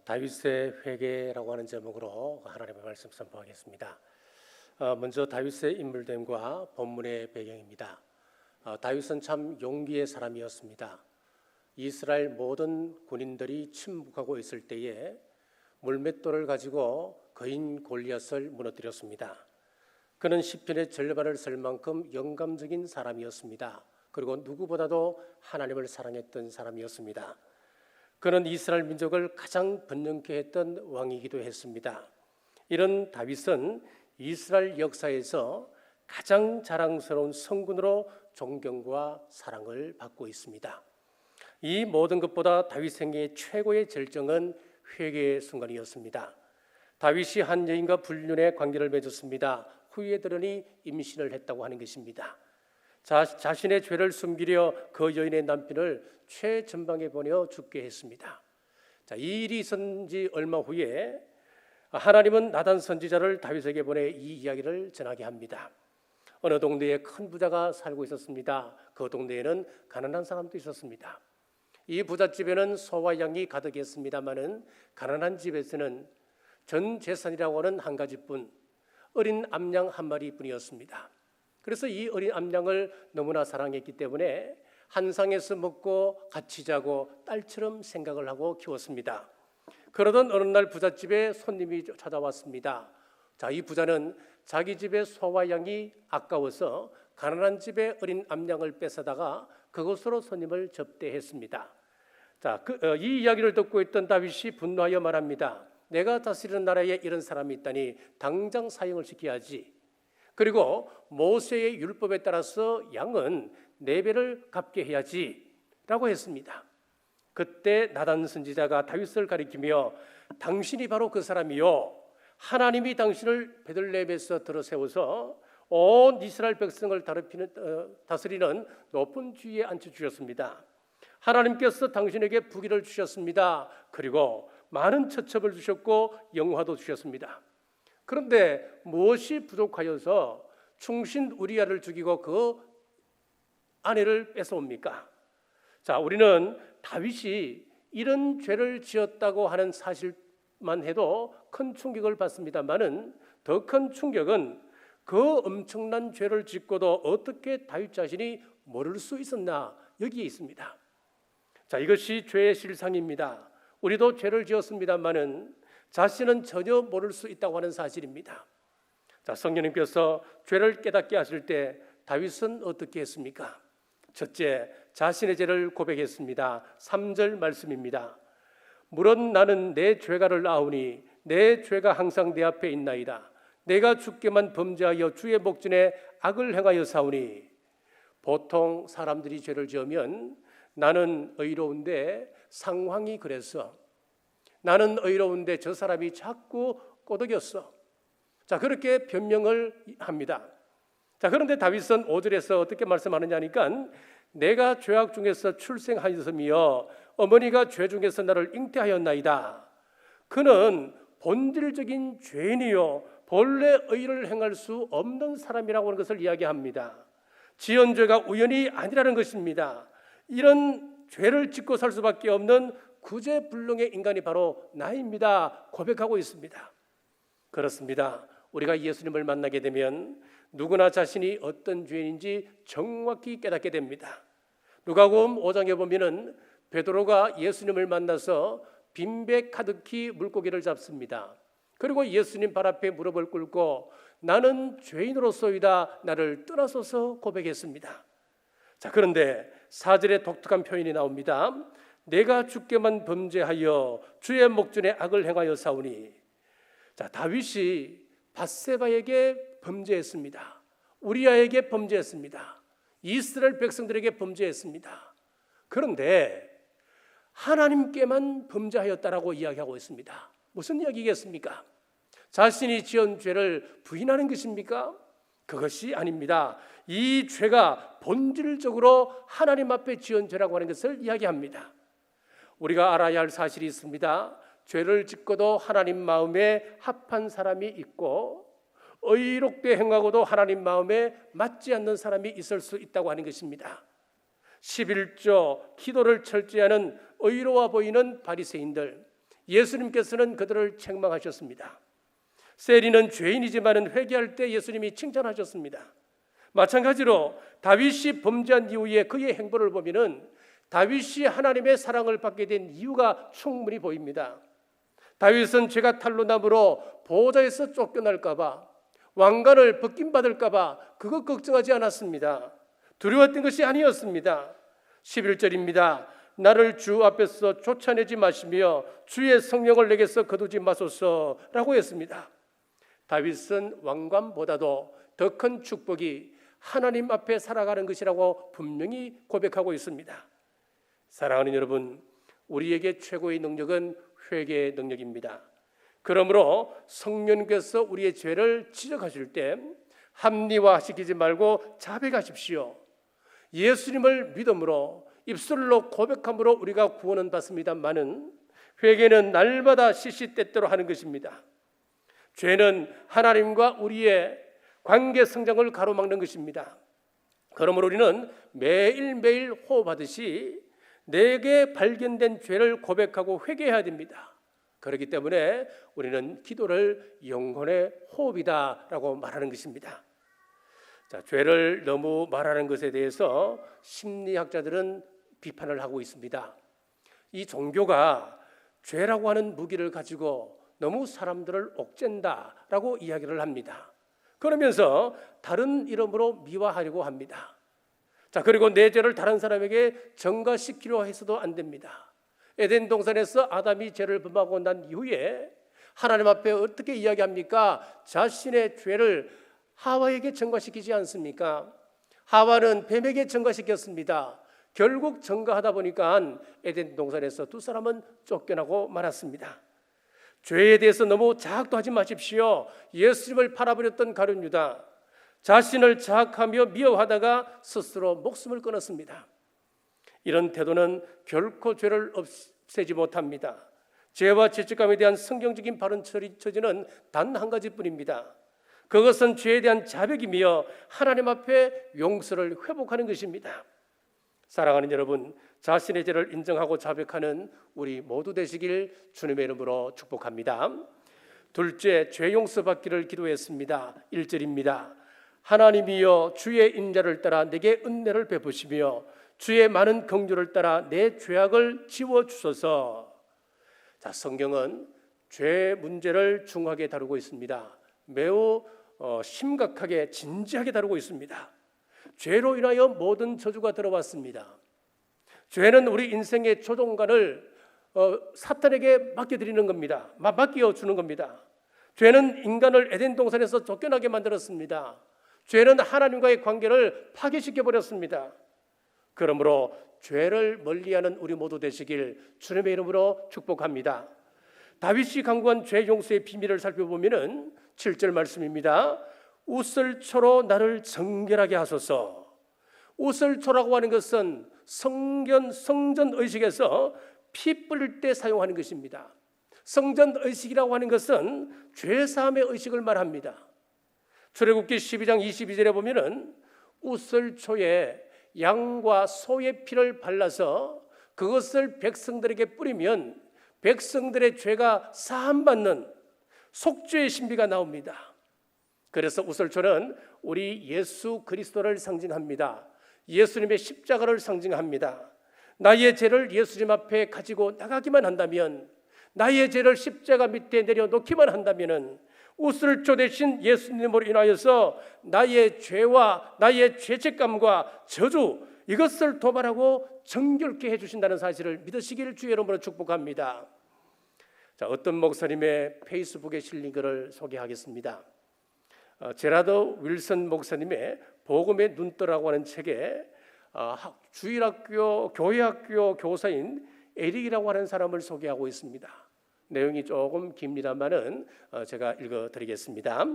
다윗의 회개라고 하는 제목으로 하나님의 말씀 선포하겠습니다. 먼저 다윗의 인물됨과 본문의 배경입니다. 다윗은 참 용기의 사람이었습니다. 이스라엘 모든 군인들이 침묵하고 있을 때에 물맷돌을 가지고 거인 골리앗을 무너뜨렸습니다. 그는 시편의 절반을 쓸 만큼 영감적인 사람이었습니다. 그리고 누구보다도 하나님을 사랑했던 사람이었습니다. 그는 이스라엘 민족을 가장 번영케 했던 왕이기도 했습니다. 이런 다윗은 이스라엘 역사에서 가장 자랑스러운 성군으로 존경과 사랑을 받고 있습니다. 이 모든 것보다 다윗 생애의 최고의 절정은 회개의 순간이었습니다. 다윗이 한 여인과 불륜의 관계를 맺었습니다. 후에 들으니 임신을 했다고 하는 것입니다. 자신의 죄를 숨기려 그 여인의 남편을 최전방에 보내어 죽게 했습니다. 이 일이 있은 지 얼마 후에 하나님은 나단 선지자를 다윗에게 보내 이 이야기를 전하게 합니다. 어느 동네에 큰 부자가 살고 있었습니다. 그 동네에는 가난한 사람도 있었습니다. 이 부잣집에는 소와 양이 가득했습니다마는 가난한 집에서는 전 재산이라고 하는 한 가지뿐, 어린 암양 한 마리뿐이었습니다. 그래서 이 어린 암양을 너무나 사랑했기 때문에 한 상에서 먹고 같이 자고 딸처럼 생각을 하고 키웠습니다. 그러던 어느 날 부잣집에 손님이 찾아왔습니다. 이 부자는 자기 집의 소와 양이 아까워서 가난한 집의 어린 암양을 뺏어다가 그곳으로 손님을 접대했습니다. 이 이야기를 듣고 있던 다윗이 분노하여 말합니다. 내가 다스리는 나라에 이런 사람이 있다니 당장 사형을 시켜야지. 그리고 모세의 율법에 따라서 양은 4배를 갚게 해야지 라고 했습니다. 그때 나단 선지자가 다윗을 가리키며 당신이 바로 그 사람이요, 하나님이 당신을 베들레헴에서 들어세워서 온 이스라엘 백성을 다스리는 높은 지위에 앉혀주셨습니다. 하나님께서 당신에게 부귀를 주셨습니다. 그리고 많은 처첩을 주셨고 영화도 주셨습니다. 그런데 무엇이 부족하여서 충신 우리아를 죽이고 그 아내를 뺏어옵니까? 우리는 다윗이 이런 죄를 지었다고 하는 사실만 해도 큰 충격을 받습니다만은 더 큰 충격은 그 엄청난 죄를 짓고도 어떻게 다윗 자신이 모를 수 있었나, 여기에 있습니다. 이것이 죄의 실상입니다. 우리도 죄를 지었습니다만은 자신은 전혀 모를 수 있다고 하는 사실입니다. 성령님께서 죄를 깨닫게 하실 때 다윗은 어떻게 했습니까? 첫째, 자신의 죄를 고백했습니다. 3절 말씀입니다. 물론 나는 내 죄가를 아우니 내 죄가 항상 내 앞에 있나이다. 내가 주께만 범죄하여 주의 목전에 악을 행하여 사오니. 보통 사람들이 죄를 지으면 나는 의로운데 상황이 그래서, 나는 의로운데 저 사람이 자꾸 꼬드겼어. 그렇게 변명을 합니다. 그런데 다윗은 5절에서 어떻게 말씀하느냐니까 내가 죄악 중에서 출생하였으며 어머니가 죄 중에서 나를 잉태하였나이다. 그는 본질적인 죄인이요 본래 의를 행할 수 없는 사람이라고 하는 것을 이야기합니다. 지은 죄가 우연이 아니라는 것입니다. 이런 죄를 짓고 살 수밖에 없는 구제불능의 인간이 바로 나입니다. 고백하고 있습니다. 그렇습니다. 우리가 예수님을 만나게 되면 누구나 자신이 어떤 죄인인지 정확히 깨닫게 됩니다. 누가복음 5장에 보면은 베드로가 예수님을 만나서 빈배 가득히 물고기를 잡습니다. 그리고 예수님 발 앞에 무릎을 꿇고 나는 죄인으로소이다, 나를 떠나소서 고백했습니다. 그런데 4절에 독특한 표현이 나옵니다. 내가 주께만 범죄하여 주의 목전에 악을 행하여 사오니. 다윗이 밧세바에게 범죄했습니다. 우리아에게 범죄했습니다. 이스라엘 백성들에게 범죄했습니다. 그런데 하나님께만 범죄하였다라고 이야기하고 있습니다. 무슨 이야기겠습니까? 자신이 지은 죄를 부인하는 것입니까? 그것이 아닙니다. 이 죄가 본질적으로 하나님 앞에 지은 죄라고 하는 것을 이야기합니다. 우리가 알아야 할 사실이 있습니다. 죄를 짓고도 하나님 마음에 합한 사람이 있고 의롭게 행하고도 하나님 마음에 맞지 않는 사람이 있을 수 있다고 하는 것입니다. 11조 기도를 철저히 하는 의로워 보이는 바리새인들, 예수님께서는 그들을 책망하셨습니다. 세리는 죄인이지만 회개할 때 예수님이 칭찬하셨습니다. 마찬가지로 다윗이 범죄한 이후에 그의 행보를 보면은 다윗이 하나님의 사랑을 받게 된 이유가 충분히 보입니다. 다윗은 죄가 탄로 남으로 보좌에서 쫓겨날까 봐, 왕관을 벗김받을까 봐 그것 걱정하지 않았습니다. 두려웠던 것이 아니었습니다. 11절입니다. 나를 주 앞에서 쫓아내지 마시며 주의 성령을 내게서 거두지 마소서라고 했습니다. 다윗은 왕관보다도 더 큰 축복이 하나님 앞에 살아가는 것이라고 분명히 고백하고 있습니다. 사랑하는 여러분, 우리에게 최고의 능력은 회개의 능력입니다. 그러므로 성령께서 우리의 죄를 지적하실 때 합리화시키지 말고 자백하십시오. 예수님을 믿음으로 입술로 고백함으로 우리가 구원은 받습니다만은 회개는 날마다 시시때때로 하는 것입니다. 죄는 하나님과 우리의 관계 성장을 가로막는 것입니다. 그러므로 우리는 매일매일 호흡하듯이 내게 발견된 죄를 고백하고 회개해야 됩니다. 그렇기 때문에 우리는 기도를 영혼의 호흡이다라고 말하는 것입니다. 자, 죄를 너무 말하는 것에 대해서 심리학자들은 비판을 하고 있습니다. 이 종교가 죄라고 하는 무기를 가지고 너무 사람들을 옥죄는다라고 이야기를 합니다. 그러면서 다른 이름으로 미화하려고 합니다. 자, 그리고 내 죄를 다른 사람에게 전가시키려 해서도 안 됩니다. 에덴 동산에서 아담이 죄를 범하고 난 이후에 하나님 앞에 어떻게 이야기합니까? 자신의 죄를 하와에게 전가시키지 않습니까? 하와는 뱀에게 전가시켰습니다. 결국 전가하다 보니까 에덴 동산에서 두 사람은 쫓겨나고 말았습니다. 죄에 대해서 너무 자학도 하지 마십시오. 예수님을 팔아버렸던 가룟 유다, 자신을 자학하며 미워하다가 스스로 목숨을 끊었습니다. 이런 태도는 결코 죄를 없애지 못합니다. 죄와 죄책감에 대한 성경적인 바른 처지는 단 한 가지뿐입니다. 그것은 죄에 대한 자백이며 하나님 앞에 용서를 회복하는 것입니다. 사랑하는 여러분, 자신의 죄를 인정하고 자백하는 우리 모두 되시길 주님의 이름으로 축복합니다. 둘째, 죄 용서 받기를 기도했습니다. 1절입니다. 하나님이여 주의 인자를 따라 내게 은혜를 베푸시며 주의 많은 긍휼을 따라 내 죄악을 지워주소서. 자, 성경은 죄 문제를 중하게 다루고 있습니다. 매우 심각하게 진지하게 다루고 있습니다. 죄로 인하여 모든 저주가 들어왔습니다. 죄는 우리 인생의 조종관을 사탄에게 맡겨드리는 겁니다. 맡겨주는 겁니다. 죄는 인간을 에덴 동산에서 쫓겨나게 만들었습니다. 죄는 하나님과의 관계를 파괴시켜버렸습니다. 그러므로 죄를 멀리하는 우리 모두 되시길 주님의 이름으로 축복합니다. 다윗이 강구한 죄 용서의 비밀을 살펴보면 7절 말씀입니다. 우슬초로 나를 정결하게 하소서. 우슬초라고 하는 것은 성전 의식에서 피 뿌릴 때 사용하는 것입니다. 성전 의식이라고 하는 것은 죄사함의 의식을 말합니다. 출애굽기 12장 22절에 보면은 우슬초에 양과 소의 피를 발라서 그것을 백성들에게 뿌리면 백성들의 죄가 사함받는 속죄의 신비가 나옵니다. 그래서 우슬초는 우리 예수 그리스도를 상징합니다. 예수님의 십자가를 상징합니다. 나의 죄를 예수님 앞에 가지고 나가기만 한다면, 나의 죄를 십자가 밑에 내려놓기만 한다면 우슬초 대신 예수님으로 인하여서 나의 죄와 나의 죄책감과 저주, 이것을 도발하고 정결케 해주신다는 사실을 믿으시기를 주의 이름으로 축복합니다. 자, 어떤 목사님의 페이스북에 실린 글을 소개하겠습니다. 제라더 윌슨 목사님의 복음의 눈떠라고 하는 책에 주일학교 교회학교 교사인 에릭이라고 하는 사람을 소개하고 있습니다. 내용이 조금 깁니다만은 제가 읽어드리겠습니다.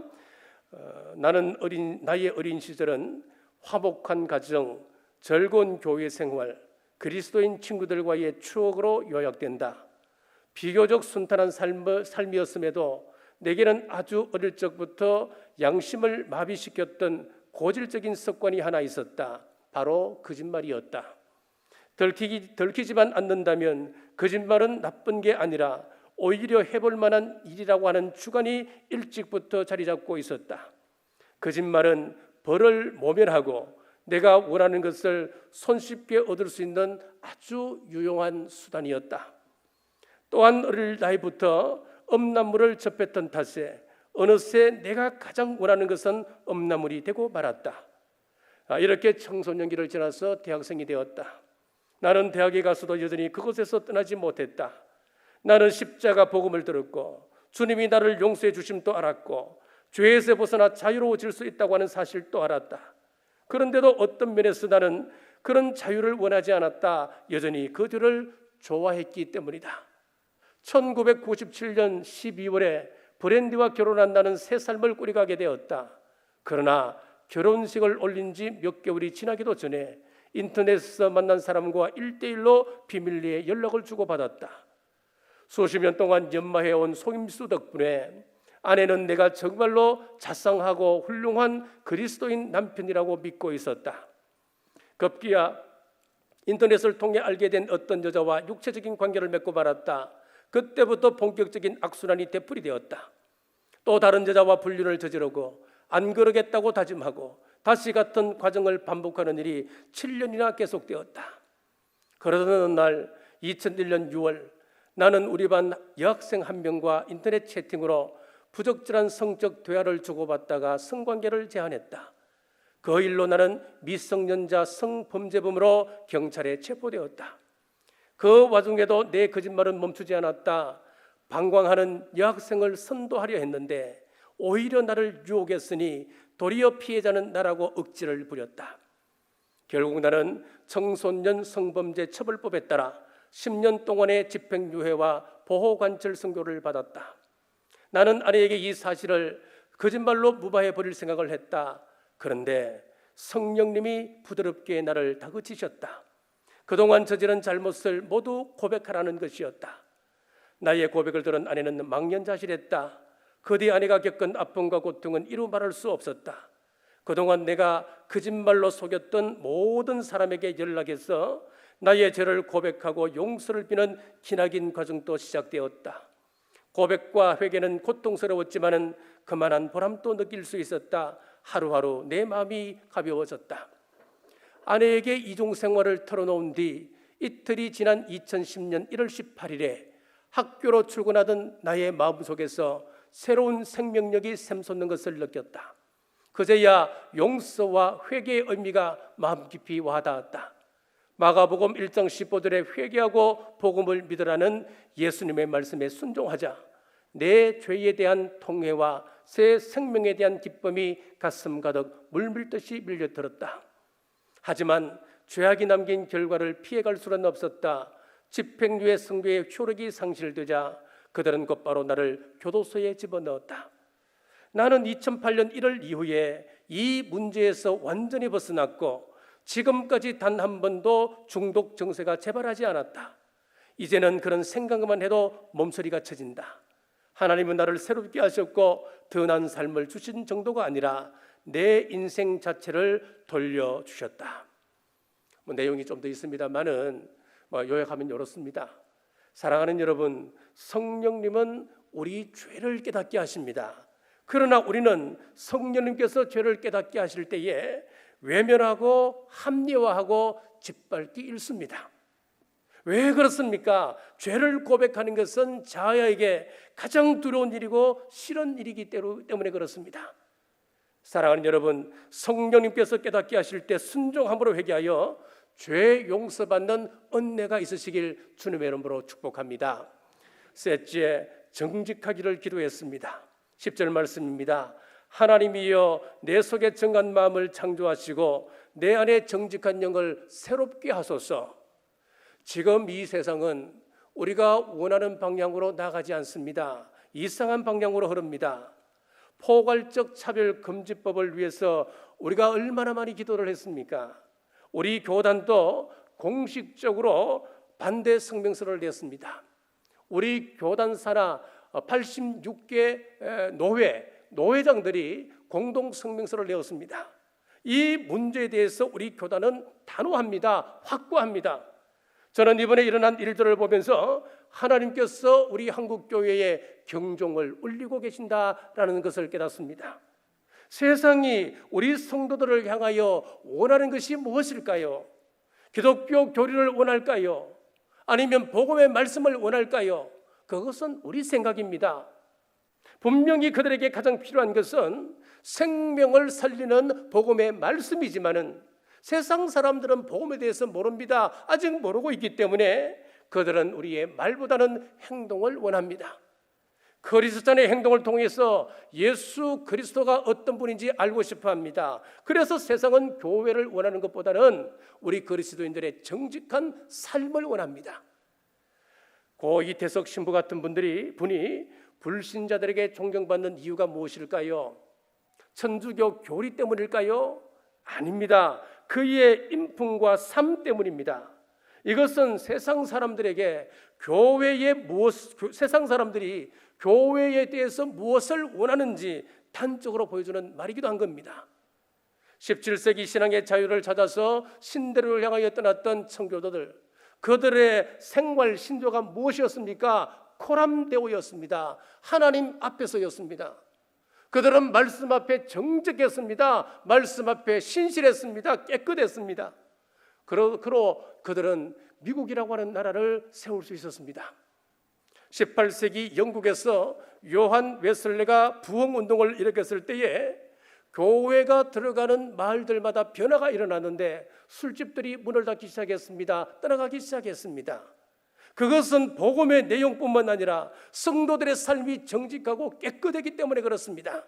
나의 어린 시절은 화목한 가정, 즐거운 교회 생활, 그리스도인 친구들과의 추억으로 요약된다. 비교적 순탄한 삶이었음에도 내게는 아주 어릴 적부터 양심을 마비시켰던 고질적인 습관이 하나 있었다. 바로 거짓말이었다. 들키지만 않는다면 거짓말은 나쁜 게 아니라 오히려 해볼 만한 일이라고 하는 주관이 일찍부터 자리 잡고 있었다. 거짓말은 벌을 모면하고 내가 원하는 것을 손쉽게 얻을 수 있는 아주 유용한 수단이었다. 또한 어릴 나이부터 음란물을 접했던 탓에 어느새 내가 가장 원하는 것은 음란물이 되고 말았다. 이렇게 청소년기를 지나서 대학생이 되었다. 나는 대학에 가서도 여전히 그곳에서 떠나지 못했다. 나는 십자가 복음을 들었고 주님이 나를 용서해 주심도 알았고 죄에서 벗어나 자유로워질 수 있다고 하는 사실도 알았다. 그런데도 어떤 면에서 나는 그런 자유를 원하지 않았다. 여전히 그들을 좋아했기 때문이다. 1997년 12월에 브랜디와 결혼한 나는 새 삶을 꾸려가게 되었다. 그러나 결혼식을 올린 지 몇 개월이 지나기도 전에 인터넷에서 만난 사람과 1대1로 비밀리에 연락을 주고받았다. 수십 년 동안 연마해온 속임수 덕분에 아내는 내가 정말로 자상하고 훌륭한 그리스도인 남편이라고 믿고 있었다. 급기야 인터넷을 통해 알게 된 어떤 여자와 육체적인 관계를 맺고 말았다. 그때부터 본격적인 악순환이 되풀이되었다. 또 다른 여자와 불륜을 저지르고 안 그러겠다고 다짐하고 다시 같은 과정을 반복하는 일이 7년이나 계속되었다. 그러던 어느 날 2001년 6월 나는 우리 반 여학생 한 명과 인터넷 채팅으로 부적절한 성적 대화를 주고받다가 성관계를 제안했다. 그 일로 나는 미성년자 성범죄범으로 경찰에 체포되었다. 그 와중에도 내 거짓말은 멈추지 않았다. 방광하는 여학생을 선도하려 했는데 오히려 나를 유혹했으니 도리어 피해자는 나라고 억지를 부렸다. 결국 나는 청소년 성범죄 처벌법에 따라 10년 동안의 집행유예와 보호관찰 선고를 받았다. 나는 아내에게 이 사실을 거짓말로 무마해 버릴 생각을 했다. 그런데 성령님이 부드럽게 나를 다그치셨다. 그동안 저지른 잘못을 모두 고백하라는 것이었다. 나의 고백을 들은 아내는 망연자실했다. 그 뒤 아내가 겪은 아픔과 고통은 이루 말할 수 없었다. 그동안 내가 거짓말로 속였던 모든 사람에게 연락해서 나의 죄를 고백하고 용서를 비는 기나긴 과정도 시작되었다. 고백과 회개는 고통스러웠지만은 그만한 보람도 느낄 수 있었다. 하루하루 내 마음이 가벼워졌다. 아내에게 이중 생활을 털어놓은 뒤 이틀이 지난 2010년 1월 18일에 학교로 출근하던 나의 마음속에서 새로운 생명력이 샘솟는 것을 느꼈다. 그제야 용서와 회개의 의미가 마음 깊이 와닿았다. 마가복음 1장 15절에 회개하고 복음을 믿으라는 예수님의 말씀에 순종하자 내 죄에 대한 통회와 새 생명에 대한 기쁨이 가슴 가득 물밀듯이 밀려들었다. 하지만 죄악이 남긴 결과를 피해갈 수는 없었다. 집행유예 선고의 효력이 상실되자 그들은 곧바로 나를 교도소에 집어넣었다. 나는 2008년 1월 이후에 이 문제에서 완전히 벗어났고 지금까지 단 한 번도 중독 증세가 재발하지 않았다. 이제는 그런 생각만 해도 몸서리가 쳐진다. 하나님은 나를 새롭게 하셨고 더 나은 삶을 주신 정도가 아니라 내 인생 자체를 돌려주셨다. 내용이 좀 더 있습니다만은 요약하면 이렇습니다. 사랑하는 여러분, 성령님은 우리 죄를 깨닫게 하십니다. 그러나 우리는 성령님께서 죄를 깨닫게 하실 때에 외면하고 합리화하고 짓밟기 일쑤입니다. 왜 그렇습니까? 죄를 고백하는 것은 자아에게 가장 두려운 일이고 싫은 일이기 때문에 그렇습니다. 사랑하는 여러분, 성령님께서 깨닫게 하실 때 순종함으로 회개하여 죄 용서받는 은혜가 있으시길 주님의 이름으로 축복합니다. 셋째, 정직하기를 기도했습니다. 10절 말씀입니다. 하나님이여 내 속에 정한 마음을 창조하시고 내 안에 정직한 영을 새롭게 하소서. 지금 이 세상은 우리가 원하는 방향으로 나가지 않습니다. 이상한 방향으로 흐릅니다. 포괄적 차별금지법을 위해서 우리가 얼마나 많이 기도를 했습니까? 우리 교단도 공식적으로 반대 성명서를 냈습니다. 우리 교단 산하 86개 노회장들이 공동 성명서를 내었습니다. 이 문제에 대해서 우리 교단은 단호합니다. 확고합니다. 저는 이번에 일어난 일들을 보면서 하나님께서 우리 한국교회의 경종을 울리고 계신다라는 것을 깨닫습니다. 세상이 우리 성도들을 향하여 원하는 것이 무엇일까요? 기독교 교리를 원할까요? 아니면 복음의 말씀을 원할까요? 그것은 우리 생각입니다. 분명히 그들에게 가장 필요한 것은 생명을 살리는 복음의 말씀이지만은 세상 사람들은 복음에 대해서 모릅니다. 아직 모르고 있기 때문에 그들은 우리의 말보다는 행동을 원합니다. 그리스도의 행동을 통해서 예수 그리스도가 어떤 분인지 알고 싶어 합니다. 그래서 세상은 교회를 원하는 것보다는 우리 그리스도인들의 정직한 삶을 원합니다. 고 이태석 신부 같은 분이 불신자들에게 존경받는 이유가 무엇일까요? 천주교 교리 때문일까요? 아닙니다. 그의 인품과 삶 때문입니다. 이것은 세상 사람들이 교회에 대해서 무엇을 원하는지 단적으로 보여주는 말이기도 한 겁니다. 17세기 신앙의 자유를 찾아서 신대륙을 향하여 떠났던 청교도들, 그들의 생활 신조가 무엇이었습니까? 코람데오였습니다. 하나님 앞에서였습니다. 그들은 말씀 앞에 정직했습니다. 말씀 앞에 신실했습니다. 깨끗했습니다. 그로 그들은 미국이라고 하는 나라를 세울 수 있었습니다. 18세기 영국에서 요한 웨슬레가 부흥운동을 일으켰을 때에 교회가 들어가는 마을들마다 변화가 일어났는데 술집들이 문을 닫기 시작했습니다. 떠나가기 시작했습니다. 그것은 복음의 내용뿐만 아니라 성도들의 삶이 정직하고 깨끗하기 때문에 그렇습니다.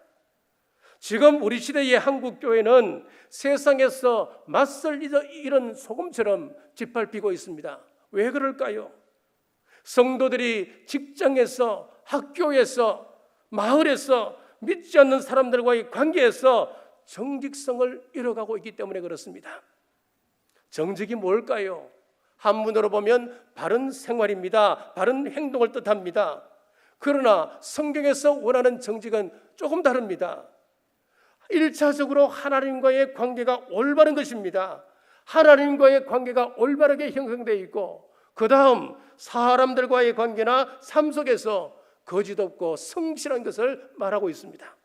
지금 우리 시대의 한국교회는 세상에서 맞설 이런 소금처럼 짓밟히고 있습니다. 왜 그럴까요? 성도들이 직장에서, 학교에서, 마을에서, 믿지 않는 사람들과의 관계에서 정직성을 잃어가고 있기 때문에 그렇습니다. 정직이 뭘까요? 한문으로 보면 바른 생활입니다. 바른 행동을 뜻합니다. 그러나 성경에서 원하는 정직은 조금 다릅니다. 1차적으로 하나님과의 관계가 올바른 것입니다. 하나님과의 관계가 올바르게 형성되어 있고, 그 다음 사람들과의 관계나 삶 속에서 거짓 없고 성실한 것을 말하고 있습니다.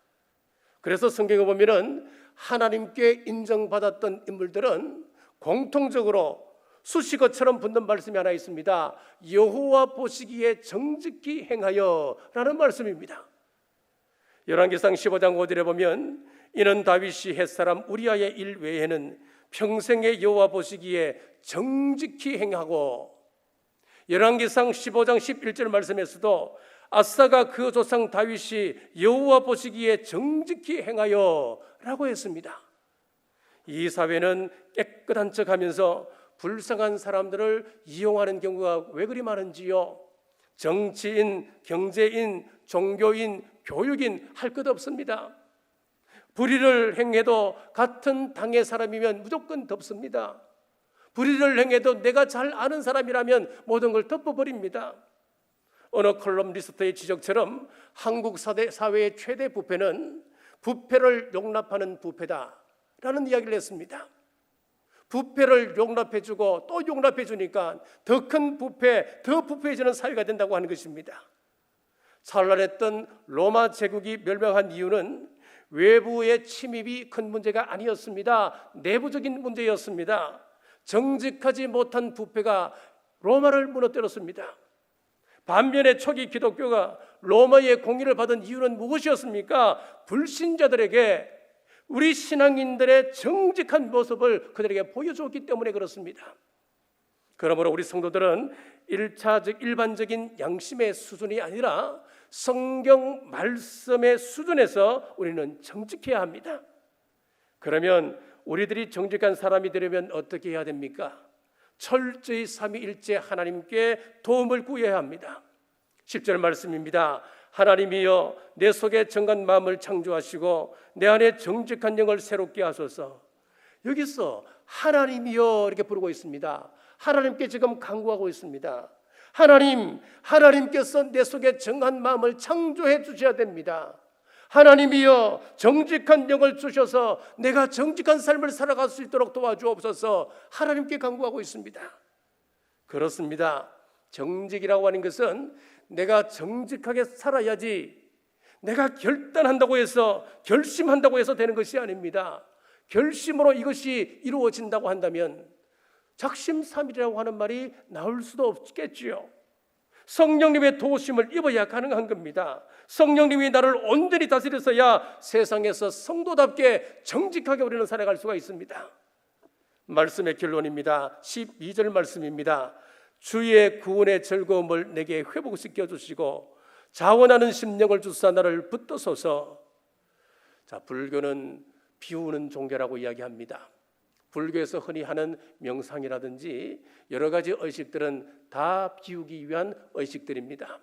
그래서 성경에 보면은 하나님께 인정받았던 인물들은 공통적으로 수식어처럼 붙는 말씀이 하나 있습니다. 여호와 보시기에 정직히 행하여 라는 말씀입니다. 열왕기상 15장 5절에 보면 이는 다윗이 햇사람 우리아의 일 외에는 평생에 여호와 보시기에 정직히 행하고, 열왕기상 15장 11절 말씀에서도 아사가 그 조상 다윗이 여호와 보시기에 정직히 행하여 라고 했습니다. 이 사회는 깨끗한 척하면서 불쌍한 사람들을 이용하는 경우가 왜 그리 많은지요? 정치인, 경제인, 종교인, 교육인 할 것 없습니다. 불의를 행해도 같은 당의 사람이면 무조건 덮습니다. 불의를 행해도 내가 잘 아는 사람이라면 모든 걸 덮어버립니다. 어느 컬럼니스트의 지적처럼 한국 사회의 최대 부패는 부패를 용납하는 부패다라는 이야기를 했습니다. 부패를 용납해주고 또 용납해주니까 더 큰 부패, 더 부패해지는 사회가 된다고 하는 것입니다. 찬란했던 로마 제국이 멸망한 이유는 외부의 침입이 큰 문제가 아니었습니다. 내부적인 문제였습니다. 정직하지 못한 부패가 로마를 무너뜨렸습니다. 반면에 초기 기독교가 로마의 공의를 받은 이유는 무엇이었습니까? 불신자들에게 우리 신앙인들의 정직한 모습을 그들에게 보여주었기 때문에 그렇습니다. 그러므로 우리 성도들은 일반적인 양심의 수준이 아니라 성경 말씀의 수준에서 우리는 정직해야 합니다. 그러면 우리들이 정직한 사람이 되려면 어떻게 해야 됩니까? 철저히 삼위일체 하나님께 도움을 구해야 합니다. 10절 말씀입니다. 하나님이여 내 속에 정한 마음을 창조하시고 내 안에 정직한 영을 새롭게 하소서. 여기서 하나님이여 이렇게 부르고 있습니다. 하나님께 지금 간구하고 있습니다. 하나님께서 내 속에 정한 마음을 창조해 주셔야 됩니다. 하나님이여 정직한 영을 주셔서 내가 정직한 삶을 살아갈 수 있도록 도와주옵소서. 하나님께 간구하고 있습니다. 그렇습니다. 정직이라고 하는 것은 내가 정직하게 살아야지, 내가 결단한다고 해서, 결심한다고 해서 되는 것이 아닙니다. 결심으로 이것이 이루어진다고 한다면 작심삼일이라고 하는 말이 나올 수도 없겠지요. 성령님의 도우심을 입어야 가능한 겁니다. 성령님이 나를 온전히 다스려서야 세상에서 성도답게 정직하게 우리는 살아갈 수가 있습니다. 말씀의 결론입니다. 12절 말씀입니다. 주의 구원의 즐거움을 내게 회복시켜 주시고 자원하는 심령을 주사 나를 붙드소서. 자, 불교는 비우는 종교라고 이야기합니다. 불교에서 흔히 하는 명상이라든지 여러 가지 의식들은 다 비우기 위한 의식들입니다.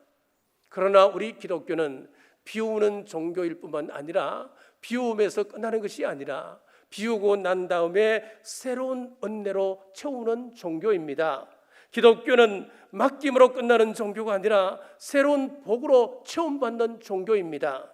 그러나 우리 기독교는 비우는 종교일 뿐만 아니라 비움에서 끝나는 것이 아니라 비우고 난 다음에 새로운 은혜로 채우는 종교입니다. 기독교는 맡김으로 끝나는 종교가 아니라 새로운 복으로 채움받는 종교입니다.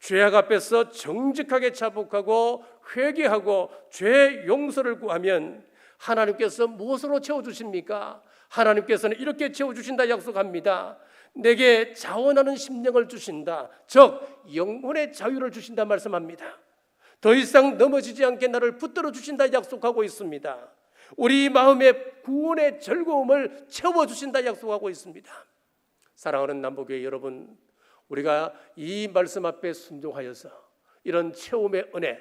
죄악 앞에서 정직하게 자복하고 회개하고 죄 용서를 구하면 하나님께서 무엇으로 채워주십니까? 하나님께서는 이렇게 채워주신다 약속합니다. 내게 자원하는 심령을 주신다. 즉 영혼의 자유를 주신다 말씀합니다. 더 이상 넘어지지 않게 나를 붙들어 주신다 약속하고 있습니다. 우리 마음의 구원의 즐거움을 채워주신다 약속하고 있습니다. 사랑하는 남북교회 여러분, 우리가 이 말씀 앞에 순종하여서 이런 채움의 은혜,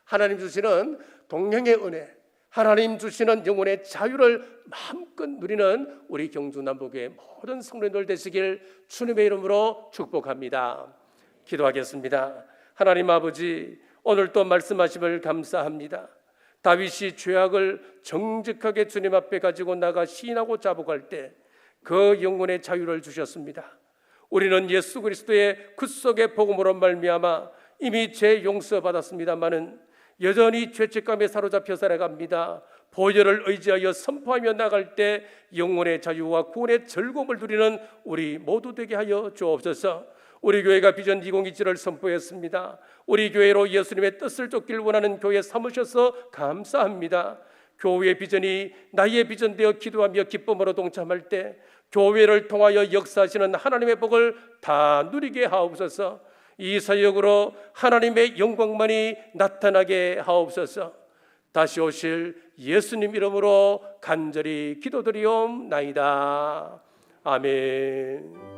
하나님 주시는 동행의 은혜, 하나님 주시는 영혼의 자유를 마음껏 누리는 우리 경주 남북교회 모든 성도님들 되시길 주님의 이름으로 축복합니다. 기도하겠습니다. 하나님 아버지, 오늘 또 말씀하심을 감사합니다. 다윗이 죄악을 정직하게 주님 앞에 가지고 나가 시인하고 자복할 때 그 영혼의 자유를 주셨습니다. 우리는 예수 그리스도의 그 속의 복음으로 말미암아 이미 죄 용서받았습니다마는 여전히 죄책감에 사로잡혀 살아갑니다. 보혈을 의지하여 선포하며 나갈 때 영혼의 자유와 구원의 즐거움을 누리는 우리 모두 되게 하여 주옵소서. 우리 교회가 비전 2027을 선포했습니다. 우리 교회로 예수님의 뜻을 쫓길 원하는 교회 삼으셔서 감사합니다. 교회의 비전이 나의 비전 되어 기도하며 기쁨으로 동참할 때 교회를 통하여 역사하시는 하나님의 복을 다 누리게 하옵소서. 이 사역으로 하나님의 영광만이 나타나게 하옵소서. 다시 오실 예수님 이름으로 간절히 기도드리옵나이다. 아멘.